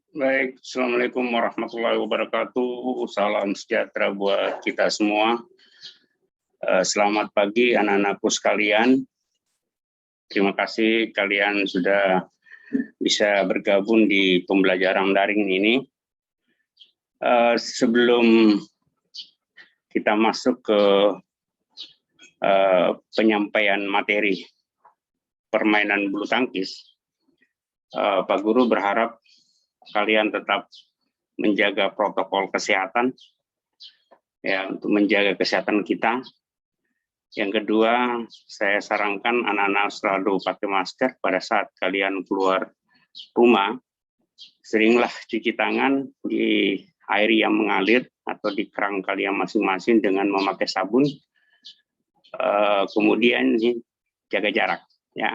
Baik, Assalamualaikum warahmatullahi wabarakatuh. Salam sejahtera buat kita semua. Selamat pagi anak-anakku sekalian. Terima kasih kalian sudah bisa bergabung di pembelajaran daring ini. Sebelum kita masuk ke penyampaian materi permainan bulu tangkis, Pak Guru berharap kalian tetap menjaga protokol kesehatan, ya, untuk menjaga kesehatan kita. Yang kedua, saya sarankan anak-anak selalu pakai masker pada saat kalian keluar rumah. Seringlah cuci tangan di air yang mengalir atau di keran kalian masing-masing dengan memakai sabun. Kemudian jaga jarak, ya.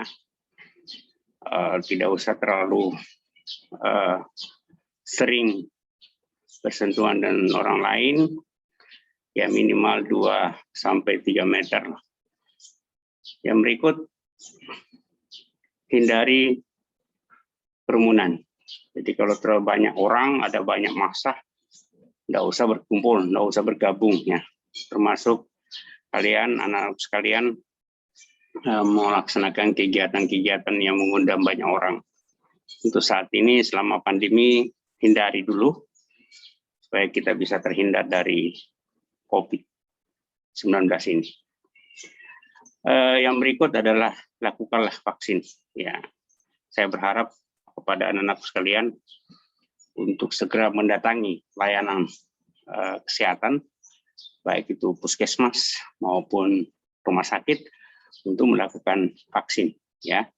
Tidak usah terlalu sering bersentuhan dengan orang lain, ya minimal 2-3 meter. Yang berikut, hindari kerumunan. Jadi kalau terlalu banyak orang, ada banyak massa, tidak usah berkumpul, tidak usah bergabung, ya. Termasuk kalian, anak-anak sekalian, melaksanakan kegiatan-kegiatan yang mengundang banyak orang. Untuk saat ini selama pandemi hindari dulu supaya kita bisa terhindar dari COVID-19 ini. Yang berikut adalah lakukanlah vaksin. Ya, saya berharap kepada anak-anak sekalian untuk segera mendatangi layanan kesehatan, baik itu puskesmas maupun rumah sakit untuk melakukan vaksin. Ya.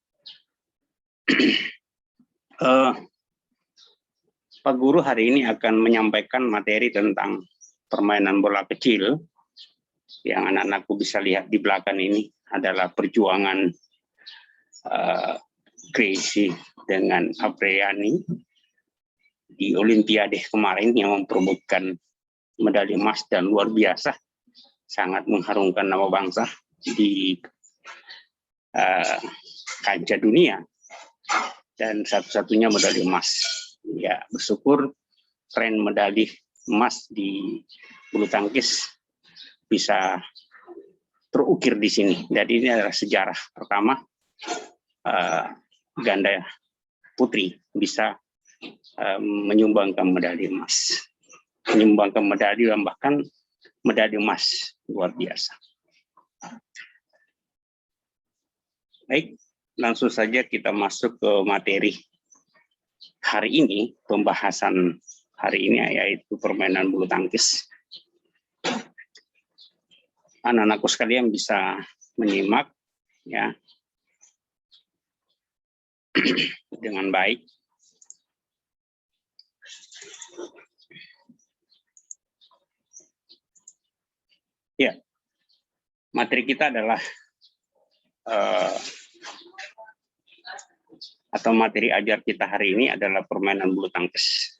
Pak Guru hari ini akan menyampaikan materi tentang permainan bola kecil. Yang anak-anakku bisa lihat di belakang ini adalah perjuangan Gracie dengan Apriani di Olimpiade kemarin yang memperebutkan medali emas dan luar biasa, sangat mengharumkan nama bangsa di kancah dunia. Dan satu-satunya medali emas. Ya, bersyukur tren medali emas di bulu tangkis bisa terukir di sini. Jadi ini adalah sejarah pertama ganda putri bisa menyumbangkan medali emas, menyumbangkan medali dan bahkan medali emas, luar biasa. Baik. Langsung saja kita masuk ke materi hari ini, pembahasan hari ini yaitu permainan bulu tangkis. Anak-anakku sekalian bisa menyimak, ya, dengan baik. Ya, materi kita adalah atau materi ajar kita hari ini adalah permainan bulu tangkis.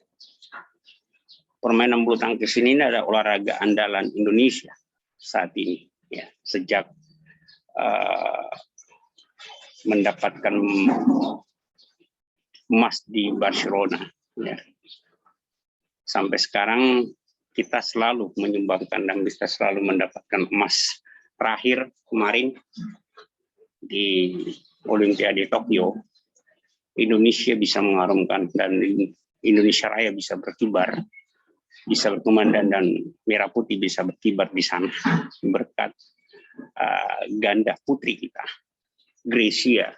Permainan bulu tangkis ini adalah olahraga andalan Indonesia saat ini, ya, sejak mendapatkan emas di Barcelona, ya. Sampai sekarang kita selalu menyumbangkan dan bisa selalu mendapatkan emas. Terakhir kemarin di Olimpiade Tokyo, Indonesia bisa mengharumkan dan Indonesia Raya bisa berkibar, bisa berkomandan dan merah putih bisa berkibar di sana berkat ganda putri kita, Gracia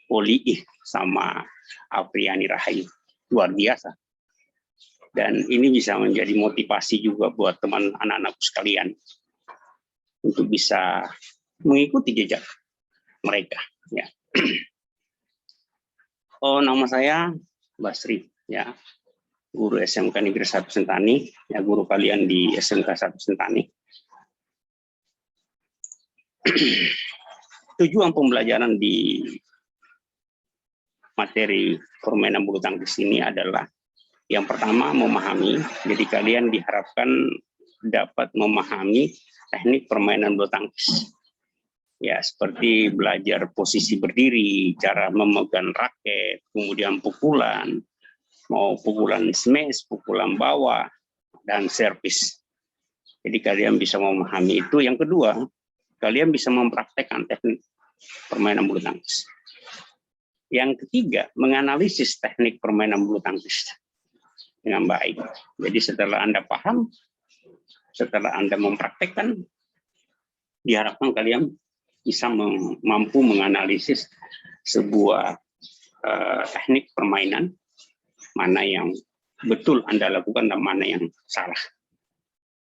Poliih sama Apriani Rahayu, luar biasa. Dan ini bisa menjadi motivasi juga buat teman anak-anakku sekalian untuk bisa mengikuti jejak mereka. Ya. Oh, nama saya Basri, ya, guru SMK Negeri 1 Sentani, ya, guru kalian di SMK 1 Sentani. Tujuan pembelajaran di materi permainan bulu tangkis ini adalah yang pertama memahami, jadi kalian diharapkan dapat memahami teknik permainan bulu tangkis. Ya, seperti belajar posisi berdiri, cara memegang raket, kemudian pukulan, mau pukulan smash, pukulan bawah, dan servis. Jadi kalian bisa memahami itu. Yang kedua, kalian bisa mempraktekkan teknik permainan bulu tangkis. Yang ketiga, menganalisis teknik permainan bulu tangkis dengan baik. Jadi setelah Anda paham, setelah Anda mempraktekkan, diharapkan kalian bisa mampu menganalisis sebuah teknik permainan, mana yang betul Anda lakukan dan mana yang salah.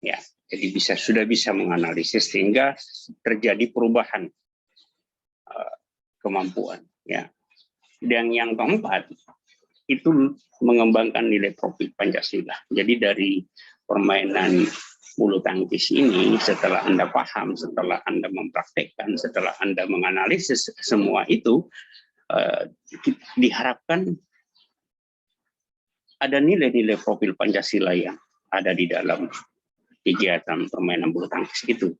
Ya, jadi sudah bisa menganalisis sehingga terjadi perubahan kemampuan. Ya. Dan yang keempat itu mengembangkan nilai profil Pancasila. Jadi dari permainan bulu tangkis ini, setelah Anda paham, setelah Anda mempraktekkan, setelah Anda menganalisis semua itu, diharapkan ada nilai-nilai profil Pancasila yang ada di dalam kegiatan permainan bulu tangkis itu.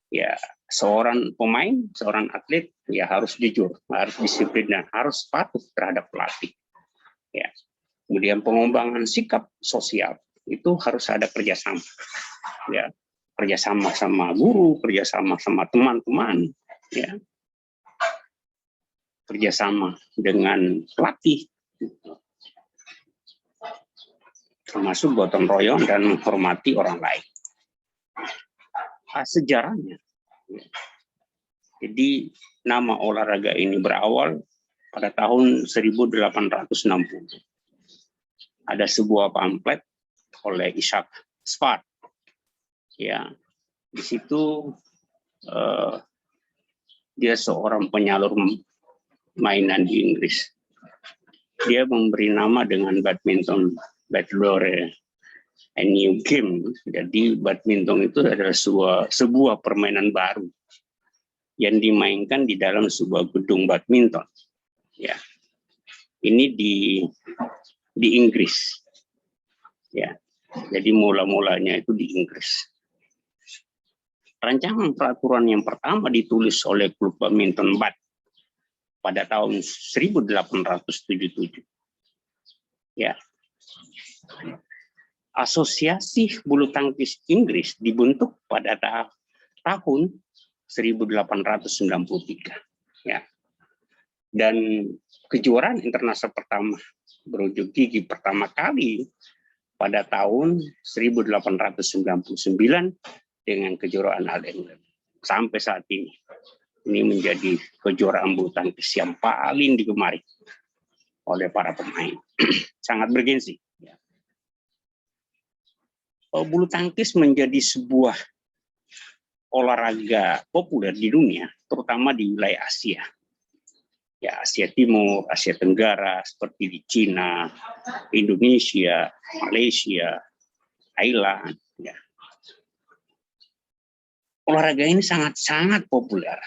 Ya, seorang pemain, seorang atlet ya harus jujur, harus disiplin, dan harus patuh terhadap pelatih. Ya. Kemudian pengembangan sikap sosial itu harus ada kerjasama. Ya, kerjasama sama guru, kerjasama sama teman-teman, ya, kerjasama dengan pelatih, termasuk gotong royong dan menghormati orang lain. Sejarahnya, jadi nama olahraga ini berawal pada tahun 1860. Ada sebuah pamflet oleh Isaac Spark. Ya, di situ dia seorang penyalur mainan di Inggris. Dia memberi nama dengan badminton, Battle a new game. Jadi badminton itu adalah sebuah permainan baru yang dimainkan di dalam sebuah gedung badminton. Ya, ini di Inggris. Ya, jadi mula-mulanya itu di Inggris. Rancangan peraturan yang pertama ditulis oleh klub badminton Bath pada tahun 1877. Ya. Asosiasi Bulu Tangkis Inggris dibentuk pada tahun 1893. Ya. Dan kejuaraan internasional pertama berujung gigi pertama kali pada tahun 1899 dengan kejuaraan All England. Sampai saat ini menjadi kejuaraan bulu tangkis yang paling digemari oleh para pemain. Sangat bergengsi. Bulu tangkis menjadi sebuah olahraga populer di dunia, terutama di wilayah Asia. Ya, Asia Timur, Asia Tenggara, seperti di Cina, Indonesia, Malaysia, Thailand. Ya. Olahraga ini sangat-sangat populer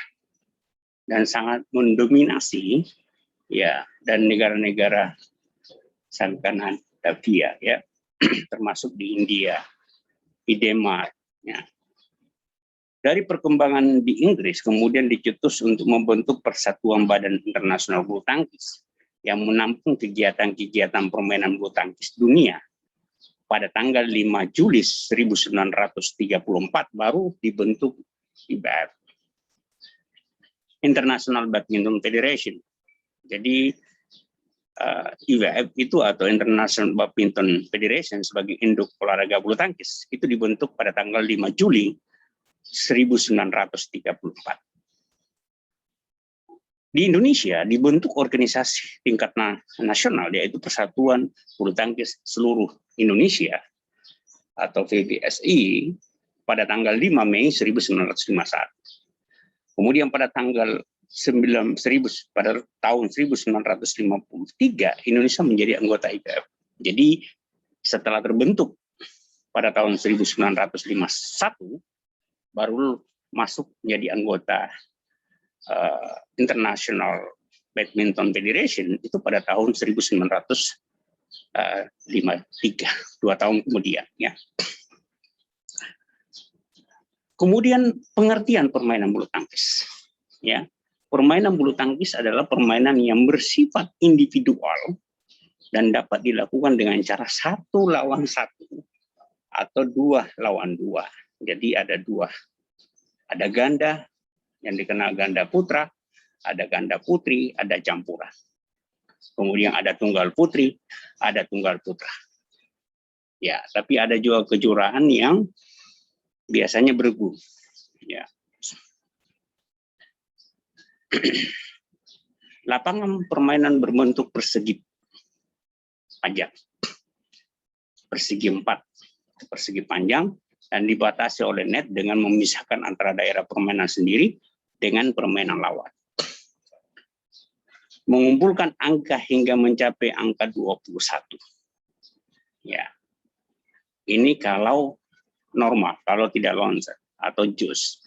dan sangat mendominasi, ya, dan negara-negara Skandinavia, ya, termasuk di India, di Denmark. Ya. Dari perkembangan di Inggris, kemudian dicetus untuk membentuk Persatuan Badan Internasional Bulu Tangkis yang menampung kegiatan-kegiatan permainan bulu tangkis dunia. Pada tanggal 5 Juli 1934 baru dibentuk IBF, International Badminton Federation. Jadi IBF itu atau International Badminton Federation sebagai induk olahraga bulu tangkis itu dibentuk pada tanggal 5 Juli 1934. Di Indonesia dibentuk organisasi tingkat nasional, yaitu Persatuan Bulu Tangkis Seluruh Indonesia atau PBSI pada tanggal 5 Mei 1951. Kemudian pada tanggal pada tahun 1953 Indonesia menjadi anggota IBF. Jadi setelah terbentuk pada tahun 1951 baru masuk menjadi anggota International Badminton Federation itu pada tahun 1953, 2 tahun kemudian. Ya. Kemudian pengertian permainan bulu tangkis. Ya. Permainan bulu tangkis adalah permainan yang bersifat individual dan dapat dilakukan dengan cara 1 lawan 1 atau 2 lawan 2. Jadi ada 2. Ada ganda yang dikenal ganda putra, ada ganda putri, ada campuran. Kemudian ada tunggal putri, ada tunggal putra. Ya, tapi ada juga kejuaraan yang biasanya bergu. Ya. Lapangan permainan berbentuk persegi panjang, persegi 4, persegi panjang, dan dibatasi oleh net dengan memisahkan antara daerah permainan sendiri dengan permainan lawan. Mengumpulkan angka hingga mencapai angka 21. Ya. Ini kalau normal, kalau tidak loncat atau jus.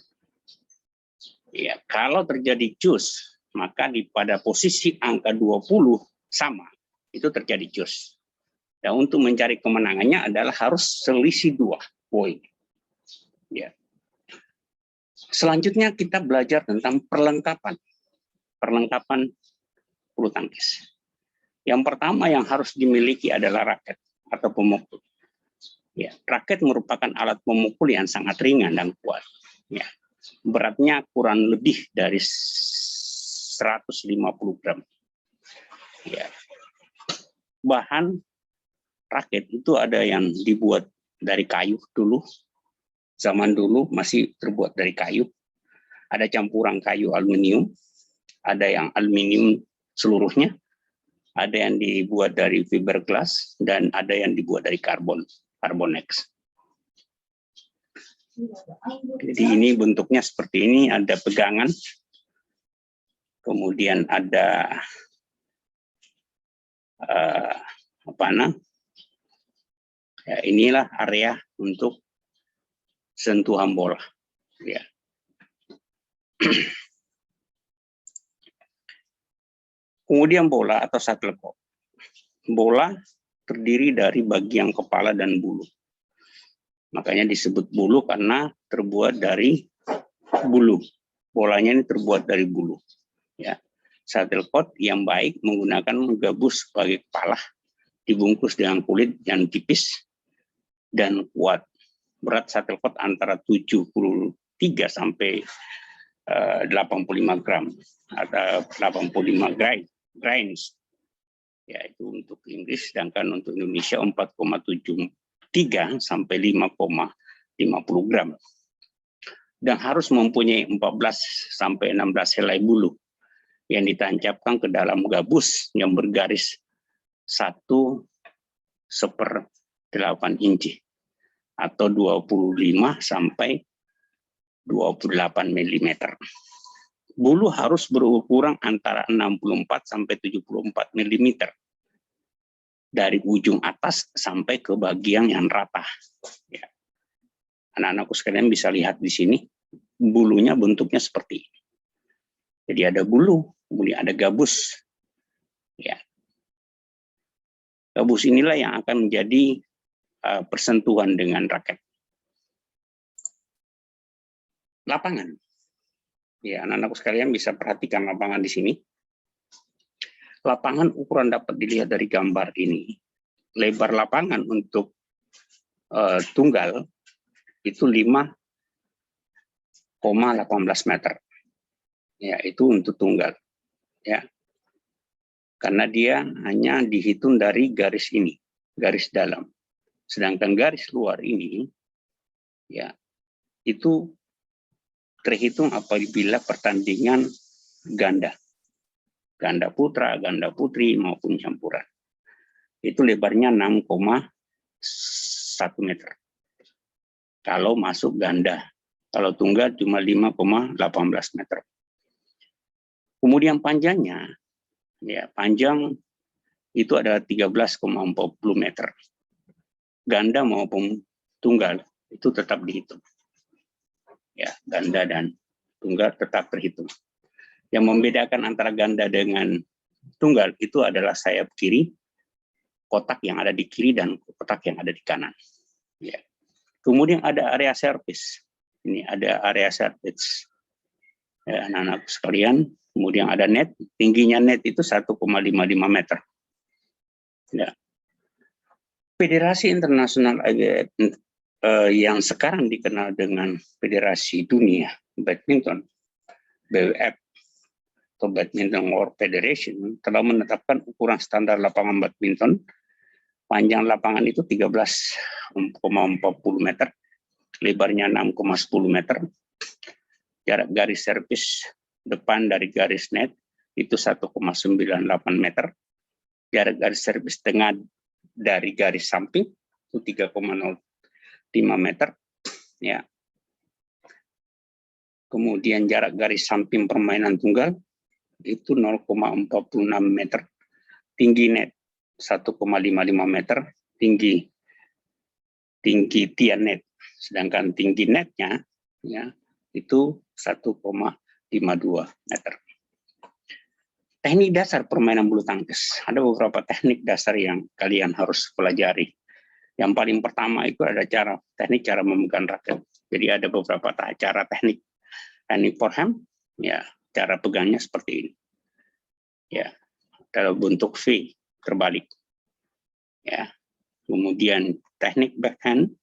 Ya, kalau terjadi jus, maka pada posisi angka 20 sama, itu terjadi jus. Dan untuk mencari kemenangannya adalah harus selisih 2 poin. Ya. Selanjutnya kita belajar tentang perlengkapan bulu tangkis. Yang pertama yang harus dimiliki adalah raket atau pemukul. Ya, raket merupakan alat pemukul yang sangat ringan dan kuat. Ya, beratnya kurang lebih dari 150 gram. Ya. Bahan raket itu ada yang dibuat dari kayu dulu. Zaman dulu masih terbuat dari kayu. Ada campuran kayu aluminium, ada yang aluminium seluruhnya, ada yang dibuat dari fiberglass, dan ada yang dibuat dari Carbonex. Jadi ini bentuknya seperti ini, ada pegangan, kemudian ada ya, inilah area untuk sentuhan bola. Ya. Kemudian bola atau shuttlecock. Bola terdiri dari bagian kepala dan bulu. Makanya disebut bulu karena terbuat dari bulu. Bolanya ini terbuat dari bulu. Ya. Shuttlecock yang baik menggunakan gabus sebagai kepala, dibungkus dengan kulit yang tipis dan kuat. Berat shuttlecock antara 73 sampai 85 gram atau 85 grains. Ya, itu untuk Inggris, sedangkan untuk Indonesia 4,73 sampai 5,50 gram. Dan harus mempunyai 14 sampai 16 helai bulu yang ditancapkan ke dalam gabus yang bergaris 1/8 inci atau 25 sampai 28 mm. Bulu harus berukuran antara 64 sampai 74 mm dari ujung atas sampai ke bagian yang rata. Ya. Anak-anakku sekalian bisa lihat di sini, bulunya bentuknya seperti ini. Jadi ada bulu, kemudian ada gabus. Ya. Gabus inilah yang akan menjadi persentuhan dengan raket. Lapangan. Ya, anak-anakku sekalian bisa perhatikan lapangan di sini. Lapangan ukuran dapat dilihat dari gambar ini. Lebar lapangan untuk tunggal itu 5,18 meter. Ya, itu untuk tunggal. Ya. Karena dia hanya dihitung dari garis ini, garis dalam. Sedangkan garis luar ini, ya, itu terhitung apabila pertandingan ganda putra, ganda putri maupun campuran. Itu lebarnya 6,1 meter. Kalau masuk ganda, kalau tunggal cuma 5,18 meter. Kemudian panjangnya, ya, panjang itu adalah 13,40 meter. Ganda maupun tunggal itu tetap dihitung. Ya, ganda dan tunggal tetap terhitung. Yang membedakan antara ganda dengan tunggal itu adalah sayap kiri, kotak yang ada di kiri dan kotak yang ada di kanan. Ya. Kemudian ada area service. Ini ada area service. Ya, anak-anak sekalian. Kemudian ada net. Tingginya net itu 1,55 meter. Ya. Federasi Internasional yang sekarang dikenal dengan Federasi Dunia Badminton, BWF atau Badminton World Federation, telah menetapkan ukuran standar lapangan badminton. Panjang lapangan itu 13,40 meter, lebarnya 6,10 meter. Jarak garis servis depan dari garis net itu 1,98 meter. Jarak garis servis tengah dari garis samping itu 3,05 meter. Ya. Kemudian jarak garis samping permainan tunggal itu 0,46 meter. Tinggi net 1,55 meter, tinggi tian net, sedangkan tinggi netnya ya itu 1,52 meter. Teknik dasar permainan bulu tangkis. Ada beberapa teknik dasar yang kalian harus pelajari. Yang paling pertama itu ada teknik cara memegang raket. Jadi ada beberapa cara teknik. Teknik forehand, ya cara pegangnya seperti ini. Ya, dalam bentuk V terbalik. Ya. Kemudian teknik backhand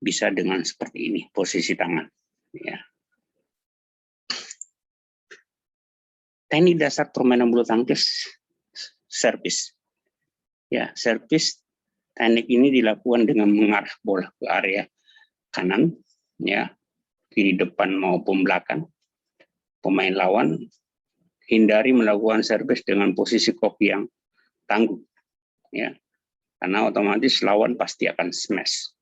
bisa dengan seperti ini posisi tangan. Ya. Teknik dasar permainan bulu tangkis servis. Ya, servis teknik ini dilakukan dengan mengarah bola ke area kanan, ya, kiri depan maupun belakang. Pemain lawan hindari melakukan servis dengan posisi kaki yang tangguh, ya, karena otomatis lawan pasti akan smash.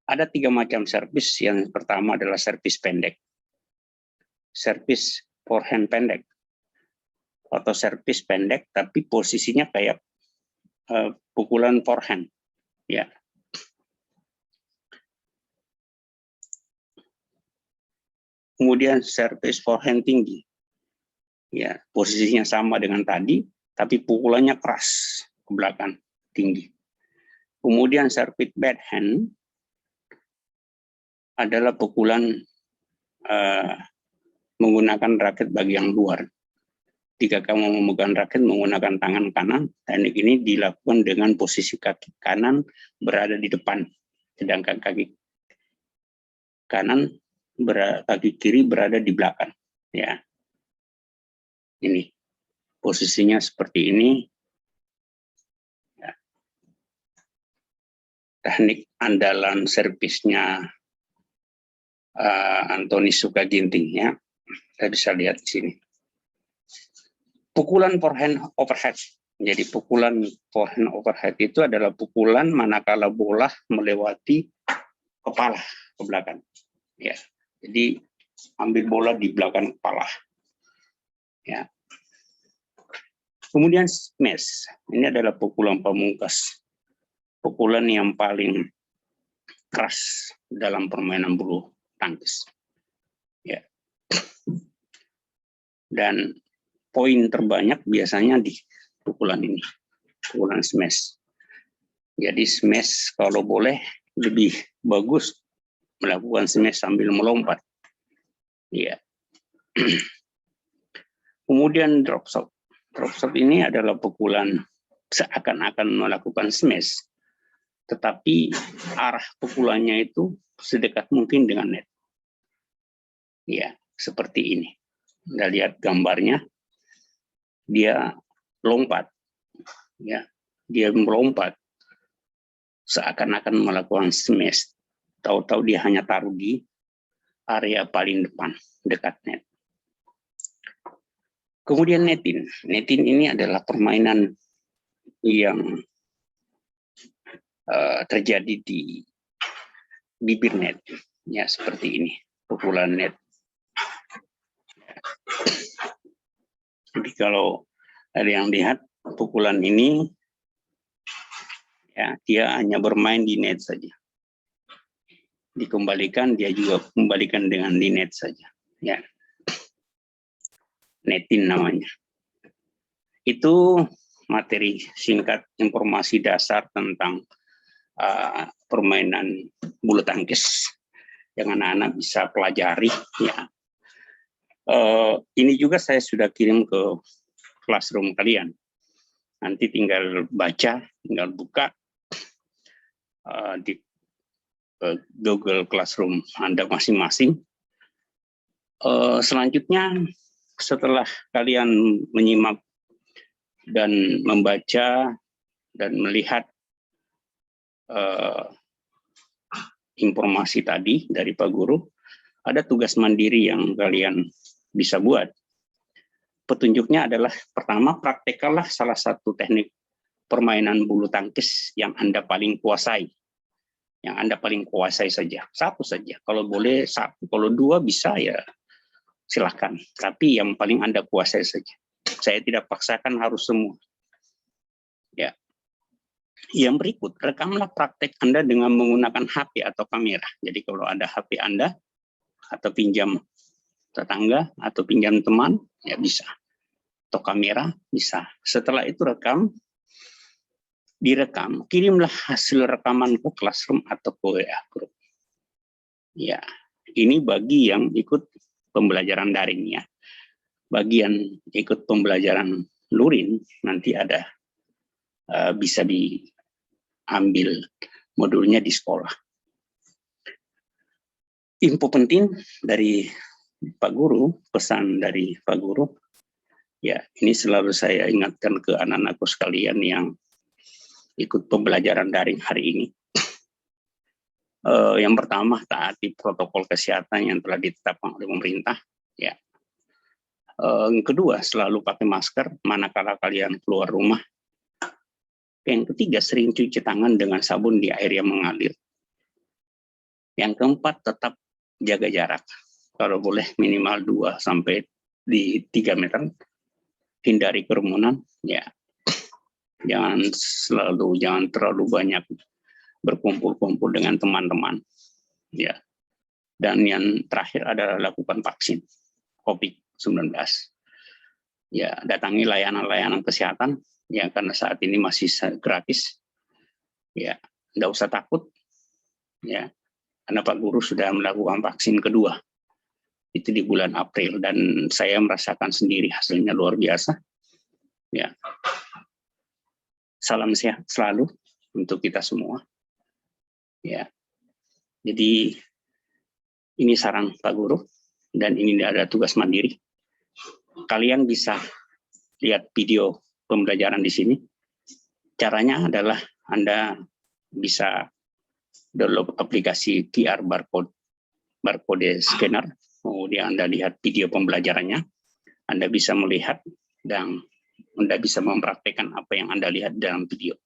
Ada 3 macam servis. Yang pertama adalah servis pendek, servis forehand pendek, atau servis pendek tapi posisinya kayak pukulan forehand, ya. Kemudian servis forehand tinggi, ya, posisinya sama dengan tadi tapi pukulannya keras ke belakang, tinggi. Kemudian servis backhand adalah pukulan menggunakan raket bagian luar. Jika kamu memegang raket menggunakan tangan kanan, teknik ini dilakukan dengan posisi kaki kanan berada di depan, sedangkan kaki kiri berada di belakang. Ya, ini posisinya seperti ini. Ya. Teknik andalan servisnya Antoni Sukaginting, ya, kita bisa lihat di sini. Pukulan forehand overhead. Jadi pukulan forehand overhead itu adalah pukulan manakala bola melewati kepala ke belakang. Ya, jadi ambil bola di belakang kepala. Ya. Kemudian smash. Ini adalah pukulan pamungkas. Pukulan yang paling keras dalam permainan bulu tangkis. Ya. Dan poin terbanyak biasanya di pukulan ini, pukulan smash. Jadi smash kalau boleh lebih bagus melakukan smash sambil melompat. Ya. Kemudian drop shot. Drop shot ini adalah pukulan seakan-akan melakukan smash, tetapi arah pukulannya itu sedekat mungkin dengan net. Ya, seperti ini. Anda lihat gambarnya. Dia lompat, ya, dia melompat seakan-akan melakukan smash, tahu-tahu dia hanya taruh di area paling depan dekat net. Kemudian netin ini adalah permainan yang terjadi di bibir net, ya, seperti ini pukulan net. Jadi kalau ada yang lihat pukulan ini, ya, dia hanya bermain di net saja. Dikembalikan, dia juga kembalikan dengan di net saja. Ya. Netin namanya. Itu materi singkat informasi dasar tentang permainan bulu tangkis yang anak-anak bisa pelajari. Ya. Ini juga saya sudah kirim ke classroom kalian. Nanti tinggal baca, tinggal buka di Google Classroom Anda masing-masing. Selanjutnya, setelah kalian menyimak dan membaca dan melihat informasi tadi dari Pak Guru, ada tugas mandiri yang kalian bisa buat. Petunjuknya adalah, pertama, praktekallah salah satu teknik permainan bulu tangkis yang Anda paling kuasai. Yang Anda paling kuasai saja, satu saja. Kalau boleh satu, kalau dua bisa ya silahkan. Tapi yang paling Anda kuasai saja. Saya tidak paksakan harus semua. Ya. Yang berikut, rekamlah praktek Anda dengan menggunakan HP atau kamera. Jadi kalau ada HP Anda, atau pinjam tetangga, atau pinjam teman, ya bisa. Atau kamera, bisa. Setelah itu direkam, kirimlah hasil rekaman ke Classroom atau ke WA Group. Ya, ini bagi yang ikut pembelajaran daringnya. Bagi yang ikut pembelajaran luring, nanti ada bisa diambil modulnya di sekolah. Info penting dari Pak Guru, pesan dari Pak Guru, ya ini selalu saya ingatkan ke anak-anakku sekalian yang ikut pembelajaran daring hari ini. Yang pertama, taati protokol kesehatan yang telah ditetapkan oleh pemerintah. Ya. Yang kedua, selalu pakai masker manakala kalian keluar rumah. Yang ketiga, sering cuci tangan dengan sabun di air yang mengalir. Yang keempat, tetap jaga jarak. Kalau boleh minimal 2 sampai 3 meter. Hindari kerumunan. Ya. Jangan terlalu banyak berkumpul-kumpul dengan teman-teman. Ya. Dan yang terakhir adalah lakukan vaksin COVID-19. Ya, datangi layanan-layanan kesehatan ya, karena saat ini masih gratis. Ya, enggak usah takut. Ya. Karena Pak Guru sudah melakukan vaksin kedua. Itu di bulan April dan saya merasakan sendiri hasilnya luar biasa. Ya. Salam sehat selalu untuk kita semua. Ya. Jadi ini saran Pak Guru dan ini ada tugas mandiri. Kalian bisa lihat video pembelajaran di sini. Caranya adalah Anda bisa download aplikasi QR barcode scanner. Kemudian Anda lihat video pembelajarannya. Anda bisa melihat dan Anda bisa mempraktekkan apa yang Anda lihat dalam video.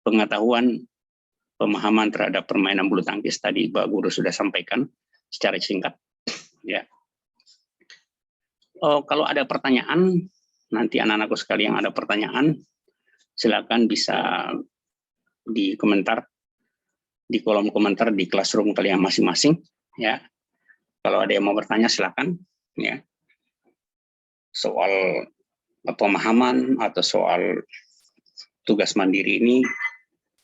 Pengetahuan, pemahaman terhadap permainan bulu tangkis tadi Pak Guru sudah sampaikan secara singkat. Ya. Kalau ada pertanyaan, nanti anak-anakku sekalian yang ada pertanyaan, silakan bisa di komentar, di kolom komentar di Classroom kalian masing-masing. Ya. Kalau ada yang mau bertanya silakan. Ya. Soal pemahaman atau soal tugas mandiri ini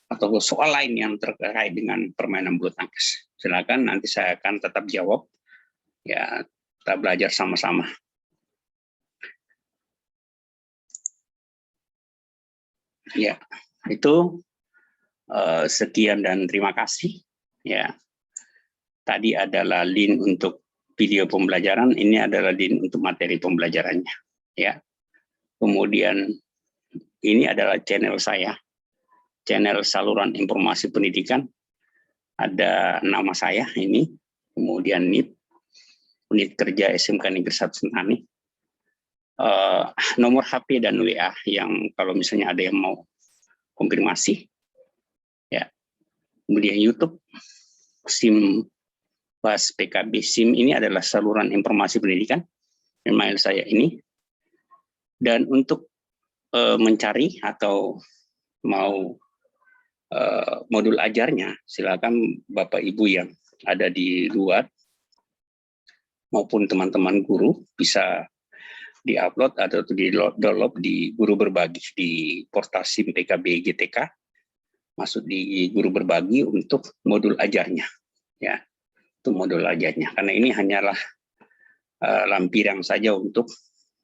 atau soal lain yang terkait dengan permainan bulu tangkis. Silakan, nanti saya akan tetap jawab. Ya, kita belajar sama-sama. Ya, itu sekian dan terima kasih. Ya, tadi adalah link untuk video pembelajaran. Ini adalah link untuk materi pembelajarannya. Ya. Kemudian ini adalah channel saya, channel saluran informasi pendidikan. Ada nama saya ini, kemudian NIP, Unit Kerja SMK Negeri 1 Sentani. Nomor HP dan WA yang kalau misalnya ada yang mau konfirmasi. Ya. Kemudian YouTube, SIM Bas PKB. SIM ini adalah saluran informasi pendidikan, email saya ini. Dan untuk mencari atau mau modul ajarnya, silakan Bapak Ibu yang ada di luar maupun teman-teman guru bisa diupload atau di-download di Guru Berbagi di portal SIM PKB GTK, masuk di Guru Berbagi untuk modul ajarnya, ya, untuk modul ajarnya. Karena ini hanyalah lampiran saja untuk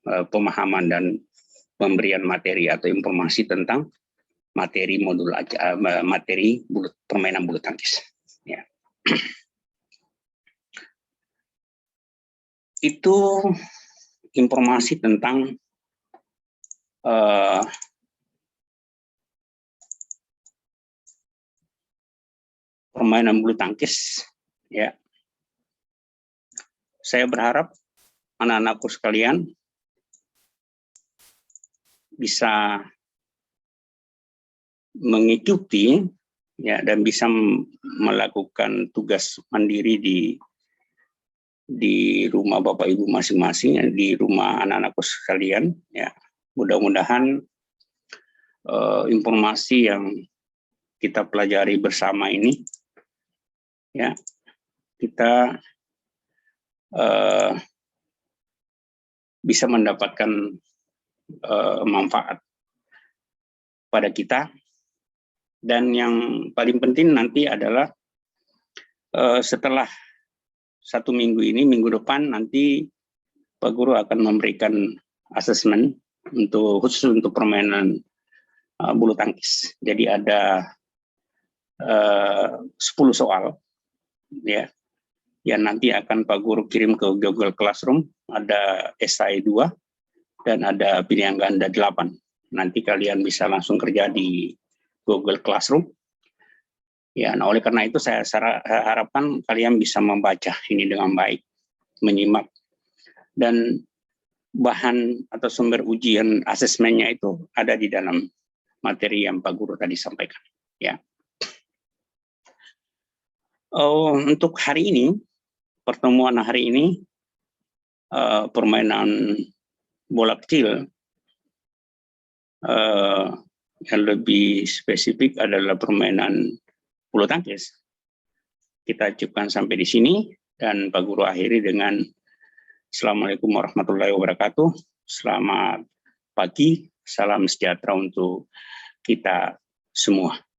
pemahaman dan pemberian materi atau informasi tentang materi permainan bulu tangkis. Ya. Itu informasi tentang permainan bulu tangkis. Ya, saya berharap anak-anakku sekalian bisa mengikuti ya dan bisa melakukan tugas mandiri di rumah Bapak Ibu masing-masing, di rumah anak-anakku sekalian. Ya, mudah-mudahan informasi yang kita pelajari bersama ini, ya, kita bisa mendapatkan manfaat pada kita. Dan yang paling penting nanti adalah setelah 1 minggu ini, minggu depan nanti Pak Guru akan memberikan asesmen khusus untuk permainan bulu tangkis. Jadi ada 10 soal, ya, yang nanti akan Pak Guru kirim ke Google Classroom. Ada esai 2 dan ada pilihan ganda 8. Nanti kalian bisa langsung kerja di Google Classroom. Ya, nah oleh karena itu saya harapkan kalian bisa membaca ini dengan baik, menyimak, dan bahan atau sumber ujian asesmennya itu ada di dalam materi yang Pak Guru tadi sampaikan. Ya. Untuk hari ini, pertemuan hari ini, permainan bola kecil, yang lebih spesifik adalah permainan bulu tangkis. Kita cukupkan sampai di sini dan Pak Guru akhiri dengan Assalamualaikum warahmatullahi wabarakatuh. Selamat pagi, salam sejahtera untuk kita semua.